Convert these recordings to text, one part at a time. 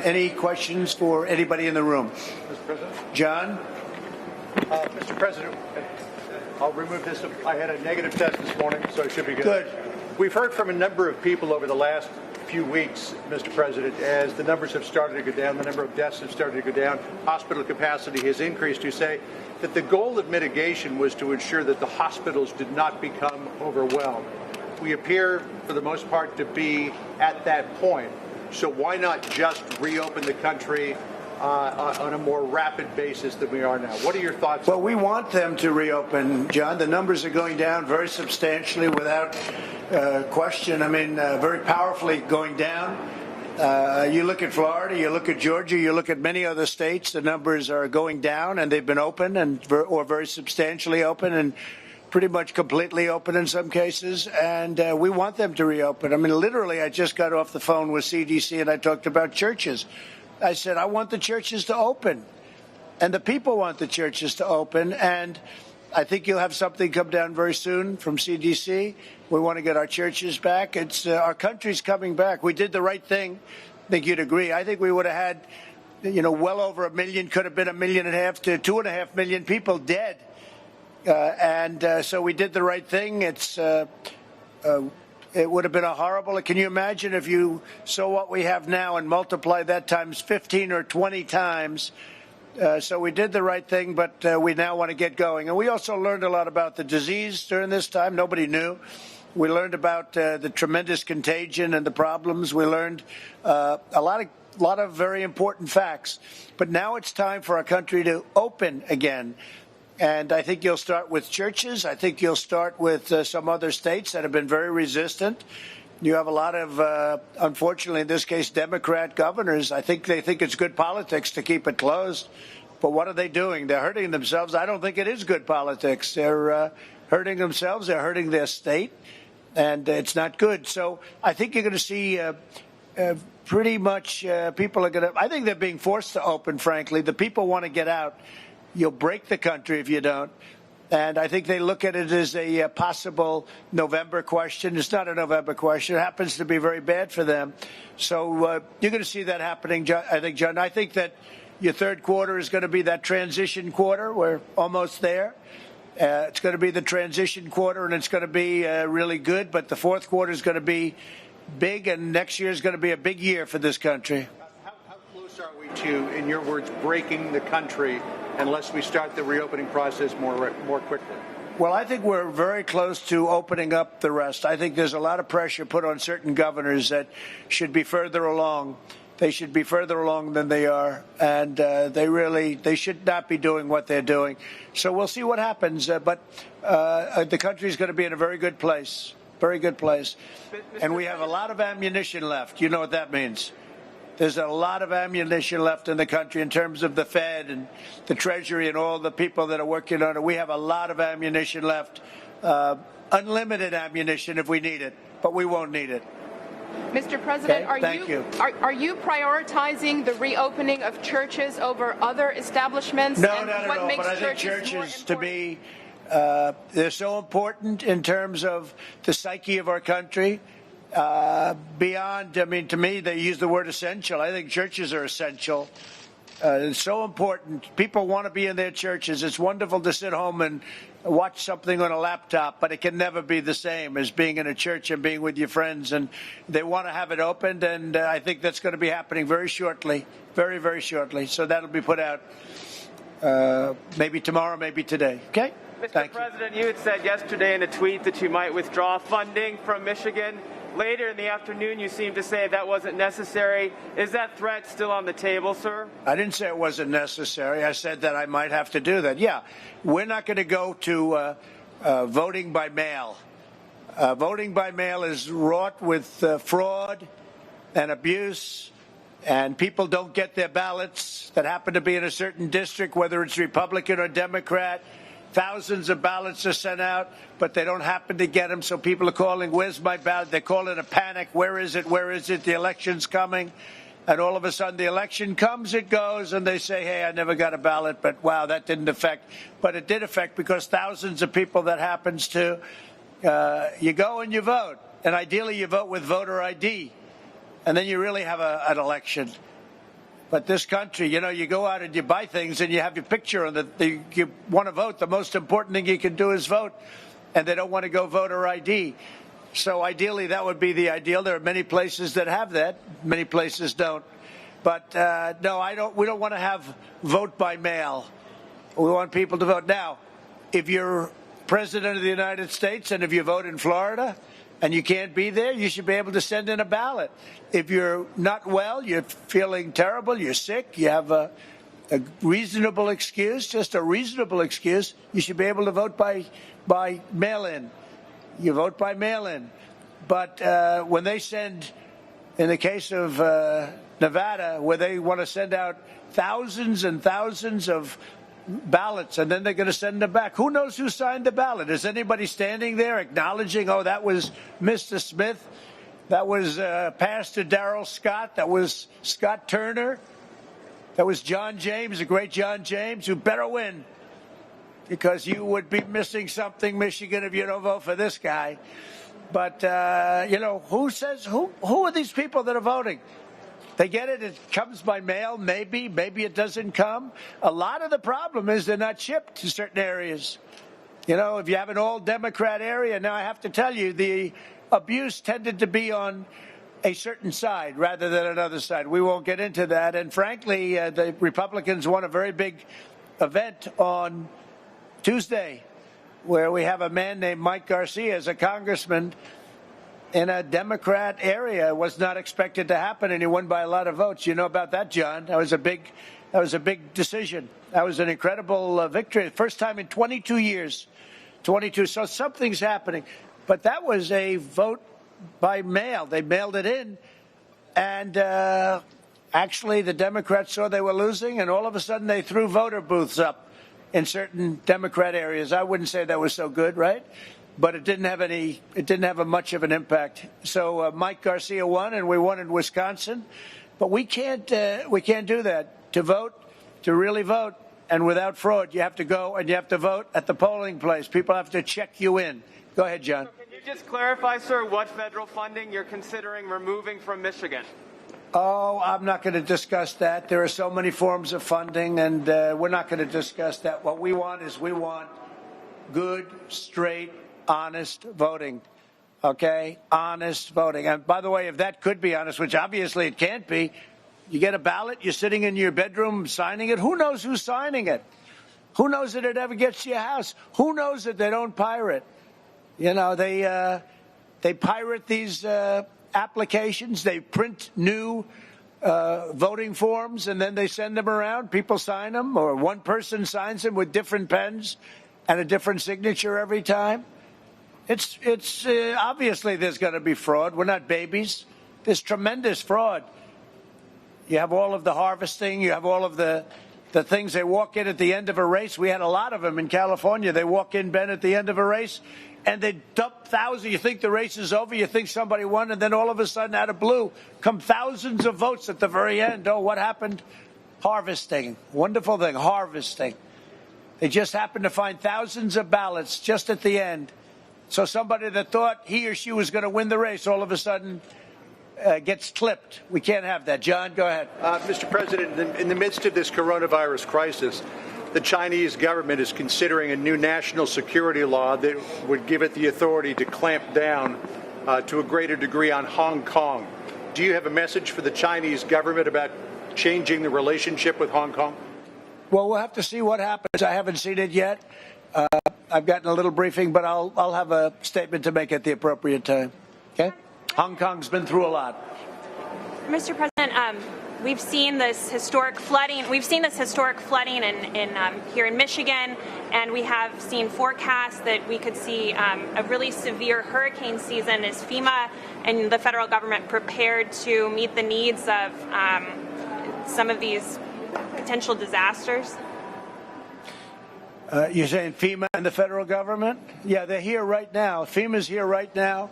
Any questions for anybody in the room? Mr. President? John? Mr. President, I'll remove this. I had a negative test this morning, so it should be good. Good. We've heard from a number of people over the last few weeks, Mr. President, as the numbers have started to go down, the number of deaths have started to go down, hospital capacity has increased, who say that the goal of mitigation was to ensure that the hospitals did not become overwhelmed. We appear, for the most part, to be at that point. So why not just reopen the country on a more rapid basis than we are now? What are your thoughts? Well, we want them to reopen, John. The numbers are going down very substantially without question. I mean, very powerfully going down. You look at Florida, you look at Georgia, you look at many other states, the numbers are going down, and they've been open or very substantially open and pretty much completely open in some cases, and we want them to reopen. I mean, literally, I just got off the phone with CDC and I talked about churches. I said, I want the churches to open, and the people want the churches to open, and I think you'll have something come down very soon from CDC. We want to get our churches back. It's our country's coming back. We did the right thing. I think you'd agree. I think we would have had, well over 1 million, could have been 1.5 million to 2.5 million people dead. So we did the right thing. It would have been a horrible. Can you imagine if you saw what we have now and multiply that times 15 or 20 times? So we did the right thing, but we now want to get going. And we also learned a lot about the disease during this time. Nobody knew. We learned about the tremendous contagion and the problems. We learned a lot of very important facts. But now it's time for our country to open again. And I think you'll start with churches. I think you'll start with some other states that have been very resistant. You have a lot of, unfortunately, in this case, Democrat governors. I think they think it's good politics to keep it closed. But what are they doing? They're hurting themselves. I don't think it is good politics. They're hurting themselves. They're hurting their state. And it's not good. So I think you're going to see pretty much people are going to, I think they're being forced to open, frankly. The people want to get out. You'll break the country if you don't. And I think they look at it as a possible November question. It's not a November question. It happens to be very bad for them. So you're going to see that happening, I think, John. I think that your third quarter is going to be that transition quarter. We're almost there. It's going to be the transition quarter, and it's going to be really good. But the fourth quarter is going to be big, and next year is going to be a big year for this country. How close are we to, in your words, breaking the country unless we start the reopening process more quickly? Well, I think we're very close to opening up the rest. I think there's a lot of pressure put on certain governors that should be further along. They should be further along than they are, and they should not be doing what they're doing. So we'll see what happens, but the country is going to be in a very good place, and we have a lot of ammunition left. You know what that means. There's a lot of ammunition left in the country in terms of the Fed and the Treasury and all the people that are working on it. We have a lot of ammunition left, unlimited ammunition if we need it, but we won't need it. Mr. President, okay? Are you prioritizing the reopening of churches over other establishments? No. But I think churches, to me, they're so important in terms of the psyche of our country. Beyond, to me, they use the word essential. I think churches are essential. It's so important. People want to be in their churches. It's wonderful to sit home and watch something on a laptop, but it can never be the same as being in a church and being with your friends. And they want to have it opened, and I think that's going to be happening very shortly, very, very shortly. So that'll be put out maybe tomorrow, maybe today. Okay? Mr. President, you had said yesterday in a tweet that you might withdraw funding from Michigan. Later in the afternoon, you seemed to say that wasn't necessary. Is that threat still on the table, sir? I didn't say it wasn't necessary. I said that I might have to do that. Yeah, we're not going to go to voting by mail. Voting by mail is wrought with fraud and abuse, and people don't get their ballots that happen to be in a certain district, whether it's Republican or Democrat. Thousands of ballots are sent out, but they don't happen to get them, so people are calling, where's my ballot? They call it a panic. Where is it? Where is it? The election's coming. And all of a sudden the election comes, it goes, and they say, hey, I never got a ballot, but wow, that didn't affect. But it did affect because thousands of people that happens to, you go and you vote. And ideally you vote with voter ID. And then you really have an election. But this country, you go out and you buy things and you have your picture on you want to vote. The most important thing you can do is vote. And they don't want to go voter ID. So ideally, that would be the ideal. There are many places that have that. Many places don't. But no, we don't want to have vote by mail. We want people to vote. Now, if you're president of the United States and if you vote in Florida and you can't be there, you should be able to send in a ballot. If you're not well, you're feeling terrible, you're sick, you have a reasonable excuse, just a reasonable excuse, you should be able to vote by mail-in. You vote by mail-in. But when they send, in the case of Nevada, where they want to send out thousands and thousands of ballots, and then they're going to send them back. Who knows who signed the ballot? Is anybody standing there acknowledging, oh, that was Mr. Smith, that was Pastor Darrell Scott, that was Scott Turner, that was John James, the great John James, who better win, because you would be missing something, Michigan, if you don't vote for this guy. But, who are these people that are voting? They get it. It comes by mail. Maybe it doesn't come. A lot of the problem is they're not shipped to certain areas. If you have an all-Democrat area, now I have to tell you, the abuse tended to be on a certain side rather than another side. We won't get into that. And frankly, the Republicans won a very big event on Tuesday where we have a man named Mike Garcia as a congressman in a Democrat area. It was not expected to happen, and he won by a lot of votes. You know about that, John. That was a big decision. That was an incredible victory. First time in 22 years. 22. So something's happening. But that was a vote by mail. They mailed it in. And actually, the Democrats saw they were losing, and all of a sudden they threw voter booths up in certain Democrat areas. I wouldn't say that was so good, right? But it didn't have much of an impact. So Mike Garcia won, and we won in Wisconsin. But we can't do that. To vote, to really vote, and without fraud, you have to go and you have to vote at the polling place. People have to check you in. Go ahead, John. So can you just clarify, sir, what federal funding you're considering removing from Michigan? Oh, I'm not going to discuss that. There are so many forms of funding, and we're not going to discuss that. What we want is good, straight, honest voting. Okay? Honest voting. And by the way, if that could be honest, which obviously it can't be, you get a ballot, you're sitting in your bedroom signing it. Who knows who's signing it? Who knows that it ever gets to your house? Who knows that they don't pirate? They pirate these applications. They print new voting forms, and then they send them around. People sign them, or one person signs them with different pens and a different signature every time. It's obviously there's going to be fraud. We're not babies. There's tremendous fraud. You have all of the harvesting. You have all of the things. They walk in at the end of a race. We had a lot of them in California. They walk in, Ben, at the end of a race, and they dump thousands. You think the race is over. You think somebody won, and then all of a sudden, out of blue, come thousands of votes at the very end. Oh, what happened? Harvesting. Wonderful thing, harvesting. They just happened to find thousands of ballots just at the end. So somebody that thought he or she was going to win the race all of a sudden gets clipped. We can't have that. John, go ahead. Mr. President, in the midst of this coronavirus crisis, the Chinese government is considering a new national security law that would give it the authority to clamp down to a greater degree on Hong Kong. Do you have a message for the Chinese government about changing the relationship with Hong Kong? Well, we'll have to see what happens. I haven't seen it yet. I've gotten a little briefing, but I'll have a statement to make at the appropriate time. Okay? Hong Kong's been through a lot. Mr. President, we've seen this historic flooding. We've seen this historic flooding here in Michigan, and we have seen forecasts that we could see a really severe hurricane season. Is FEMA and the federal government prepared to meet the needs of some of these potential disasters? You're saying FEMA and the federal government? Yeah, they're here right now. FEMA's here right now.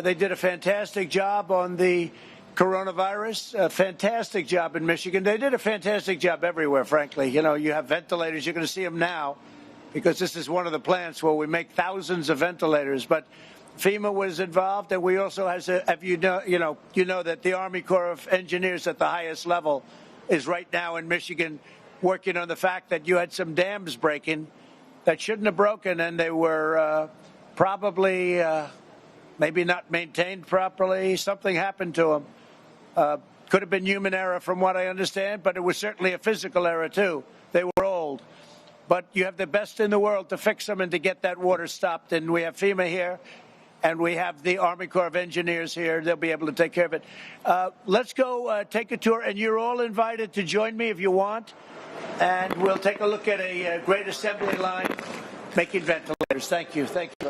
They did a fantastic job on the coronavirus, a fantastic job in Michigan. They did a fantastic job everywhere, frankly. You know, you have ventilators. You're going to see them now because this is one of the plants where we make thousands of ventilators. But FEMA was involved, and we also have you know that the Army Corps of Engineers at the highest level is right now in Michigan working on the fact that you had some dams breaking that shouldn't have broken, and they were probably maybe not maintained properly. Something happened to them. Could have been human error from what I understand, but it was certainly a physical error too. They were old. But you have the best in the world to fix them and to get that water stopped. And we have FEMA here, and we have the Army Corps of Engineers here. They'll be able to take care of it. Let's go take a tour, and you're all invited to join me if you want. And we'll take a look at a great assembly line making ventilators. Thank you. Thank you.